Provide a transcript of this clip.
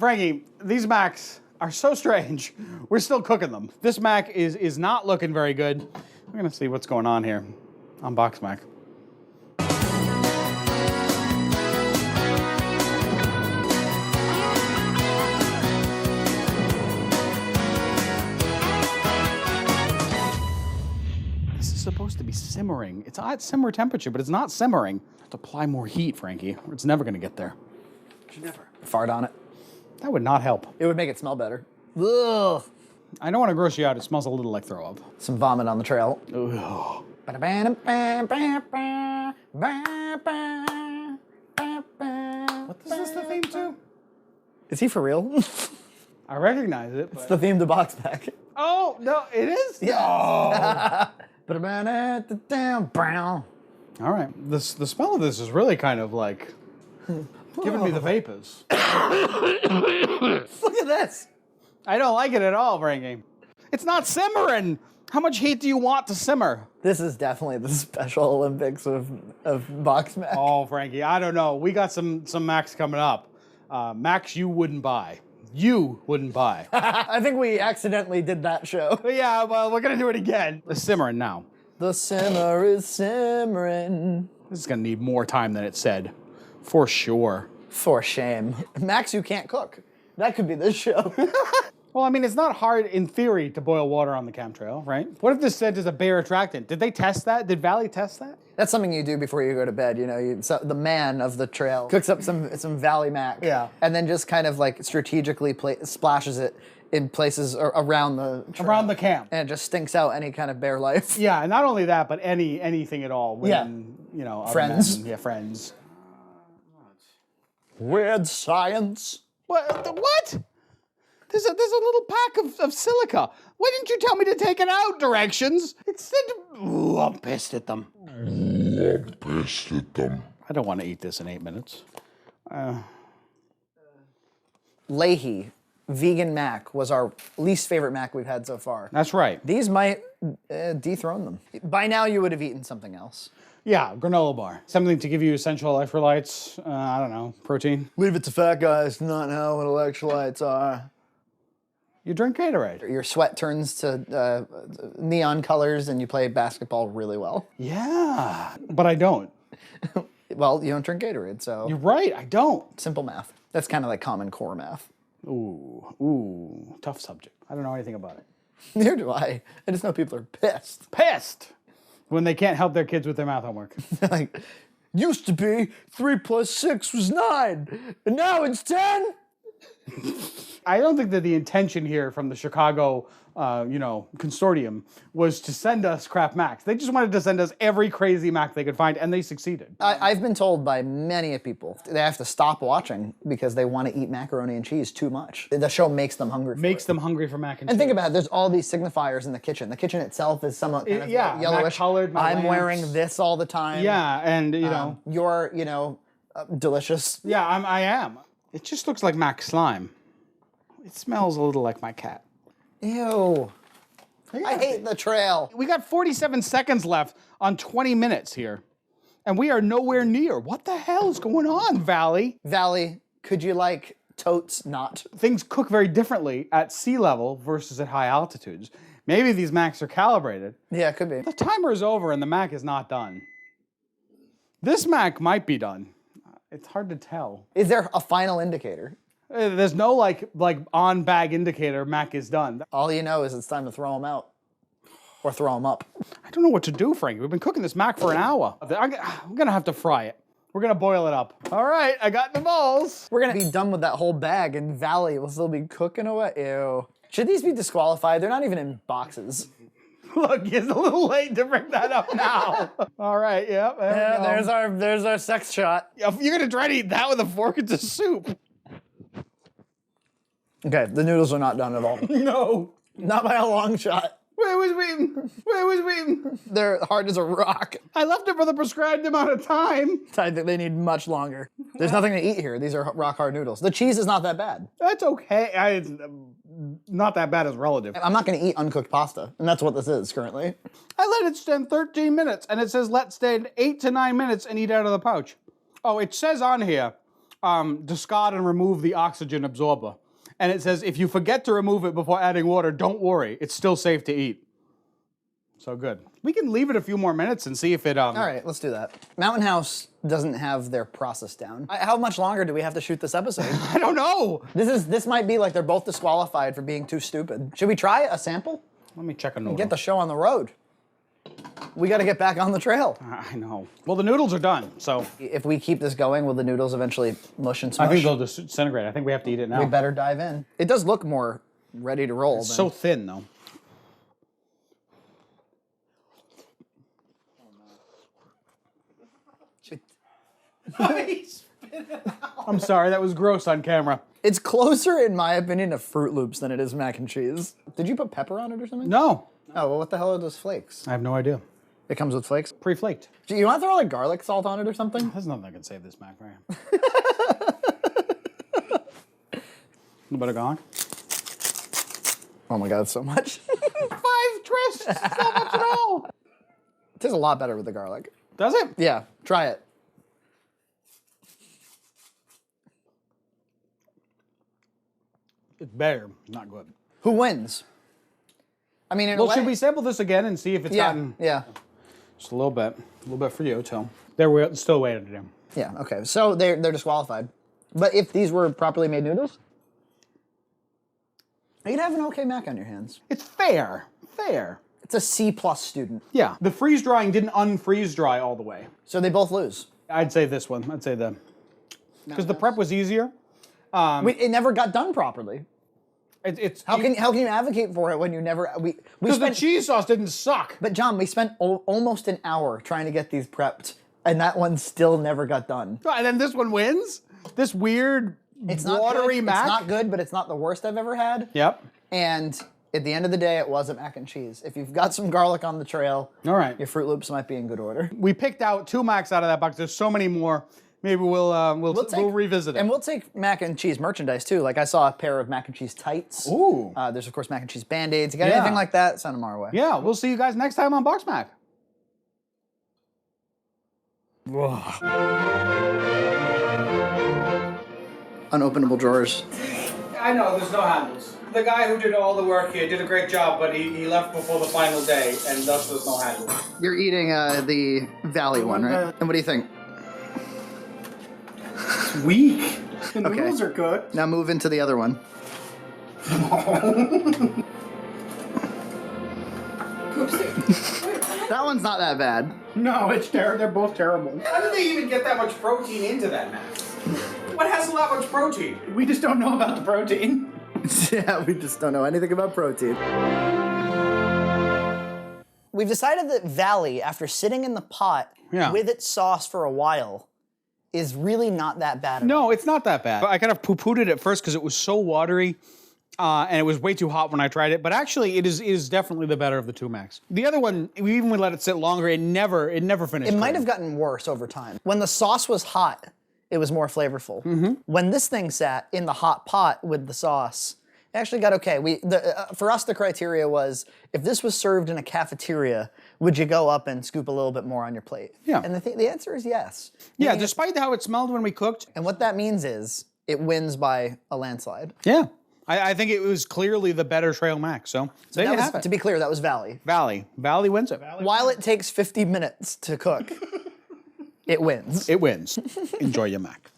Frankie, these macs are so strange. We're still cooking them. This mac is not looking very good. We're gonna see what's going on here on BoxMac. This is supposed to be simmering. It's at simmer temperature, but it's not simmering. I have to apply more heat, Frankie, or it's never gonna get there. Never. Fart on it. That would not help. It would make it smell better. Ugh. I don't want to gross you out. It smells a little like throw up. Some vomit on the trail. Ugh. What is this the theme to? Is he for real? I recognize it. It's the theme to BoxMac. Oh, no, it is? Yes. Oh. All right. The smell of this is really kind of like giving me the vapors. Look at this. I don't like it at all, Frankie. It's not simmering. How much heat do you want to simmer? This is definitely the Special Olympics of BoxMac. Oh, Frankie, I don't know. We got some Macs coming up. Macs you wouldn't buy. You wouldn't buy. I think we accidentally did that show. But yeah, well, we're gonna do it again. It's simmering now. The simmer is simmering. This is gonna need more time than it said. For sure. For shame. Max, you can't cook. That could be this show. Well, I mean, it's not hard in theory to boil water on the chemtrail, right? What if this said there's a bare attractant? Did they test that? Did Valley test that? That's something you do before you go to bed. You know, so the man of the trail cooks up some Valley Mac. Yeah. And then just kind of like strategically splashes it in places around the trail. Around the camp. And it just stinks out any kind of bare life. Yeah, and not only that, but anything at all. Women, you know, other Friends. men. Yeah, friends. Weird science. What? There's a little pack of silica. Why didn't you tell me to take it out? Directions. It said, ooh, I'm pissed at them. I don't want to eat this in 8 minutes. Leahy, vegan mac, was our least favorite mac we've had so far. That's right. These might dethrone them. By now you would have eaten something else. Yeah, granola bar. Something to give you essential electrolytes. I don't know, protein. Leave it to fat guys to not know what electrolytes are. You drink Gatorade. Your sweat turns to neon colors and you play basketball really well. Yeah, but I don't. Well, you don't drink Gatorade, so... You're right, I don't. Simple math. That's kind of like Common Core math. Ooh, tough subject. I don't know anything about it. Neither do I. I just know people are pissed. Pissed when they can't help their kids with their math homework. Like, used to be 3 + 6 was 9, and now it's 10? I don't think that the intention here from the Chicago, consortium was to send us crap Macs. They just wanted to send us every crazy Mac they could find, and they succeeded. I've been told by many people they have to stop watching because they want to eat macaroni and cheese too much. The show makes them hungry. Makes them hungry for mac and cheese. And think about it. There's all these signifiers in the kitchen. The kitchen itself is somewhat kind of yellowish. Mac-colored, I'm lamps. wearing this all the time. Yeah, and you're delicious. Yeah, I am. It just looks like Mac slime. It smells a little like my cat. Ew. I hate the trail. We got 47 seconds left on 20 minutes here. And we are nowhere near. What the hell is going on, Valley? Valley, could you like totes not? Things cook very differently at sea level versus at high altitudes. Maybe these Macs are calibrated. Yeah, it could be. The timer is over and the Mac is not done. This Mac might be done. It's hard to tell. Is there a final indicator? There's no like on-bag indicator Mac is done. All you know is it's time to throw them out. Or throw them up. I don't know what to do, Frankie. We've been cooking this Mac for an hour. I'm gonna have to fry it. We're gonna boil it up. All right, I got the balls. We're gonna be done with that whole bag and Valley will still be cooking away. Ew. Should these be disqualified? They're not even in boxes. Look, it's a little late to bring that up now. All right, yep. Yeah, there's our sex shot. You're gonna try to eat that with a fork? It's a soup. Okay, the noodles are not done at all. No. Not by a long shot. Where was Wheaton? They're hard as a rock. I left it for the prescribed amount of time. I think they need much longer. There's nothing to eat here. These are rock hard noodles. The cheese is not that bad. That's okay. Not that bad as relative. I'm not going to eat uncooked pasta, and that's what this is currently. I let it stand 13 minutes, and it says let stand 8 to 9 minutes and eat out of the pouch. Oh, it says on here, discard and remove the oxygen absorber. And it says, if you forget to remove it before adding water, don't worry. It's still safe to eat. So good. We can leave it a few more minutes and see if it... All right, let's do that. Mountain House doesn't have their process down. How much longer do we have to shoot this episode? I don't know. This might be like they're both disqualified for being too stupid. Should we try a sample? Let me check a noodle. Get the show on the road. We got to get back on the trail. I know. Well, the noodles are done, so... If we keep this going, will the noodles eventually mush and smush? I think they'll disintegrate. I think we have to eat it now. We better dive in. It does look more ready to roll. It's so thin, though. I'm sorry, that was gross on camera. It's closer, in my opinion, to Fruit Loops than it is mac and cheese. Did you put pepper on it or something? No. Oh, well, what the hell are those flakes? I have no idea. It comes with flakes? Pre-flaked. Do you want to throw like garlic salt on it or something? There's nothing that can save this mac, right? A little bit of garlic. Oh my God, so much. 5 twists, so much at all. It tastes a lot better with the garlic. Does it? Yeah, try it. It's better, not good. Who wins? I mean, in a way, Should we sample this again and see if it's gotten... Yeah. Just a little bit for you, too. We're still waiting to do. Yeah, okay. So they're disqualified. But if these were properly made noodles, you'd have an okay mac on your hands. It's fair. Fair. It's a C+ student. Yeah. The freeze drying didn't unfreeze dry all the way. So they both lose. I'd say this one. I'd say because the prep was easier. It never got done properly. How can you advocate for it when you never because the cheese sauce didn't suck. But John, we spent almost an hour trying to get these prepped, and that one still never got done. And then this one wins. This weird watery mac. It's not good, but it's not the worst I've ever had. Yep. And at the end of the day, it wasn't mac and cheese. If you've got some garlic on the trail, all right, your Fruit Loops might be in good order. We picked out 2 macs out of that box. There's so many more. Maybe we'll revisit it. And we'll take mac and cheese merchandise too. Like I saw a pair of mac and cheese tights. Ooh. There's of course mac and cheese Band-Aids. You got anything like that? Send them our way. Yeah, we'll see you guys next time on BoxMac. Unopenable drawers. I know, there's no handles. The guy who did all the work here did a great job, but he left before the final day, and thus there's no handles. You're eating the Valley one, right? And what do you think? It's weak. The noodles are good. Now move into the other one. That one's not that bad. No, it's terrible. They're both terrible. How did they even get that much protein into that mac? What has a lot much protein? We just don't know about the protein. Yeah, we just don't know anything about protein. We've decided that Valley, after sitting in the pot with its sauce for a while, is really not that bad. No, it's not that bad. I kind of poo-pooed it at first because it was so watery, and it was way too hot when I tried it. But actually, it is definitely the better of the 2 macs. The other one, we even let it sit longer. It never finished. It might have gotten worse over time. When the sauce was hot, it was more flavorful. Mm-hmm. When this thing sat in the hot pot with the sauce, it actually got okay. For us, the criteria was, if this was served in a cafeteria, would you go up and scoop a little bit more on your plate? Yeah. And the answer is yes. Yeah, despite how it smelled when we cooked. And what that means is, it wins by a landslide. Yeah. I think it was clearly the better trail mac, so there you have it. To be clear, that was Valley. Valley wins it. While it takes 50 minutes to cook, it wins. It wins. Enjoy your mac.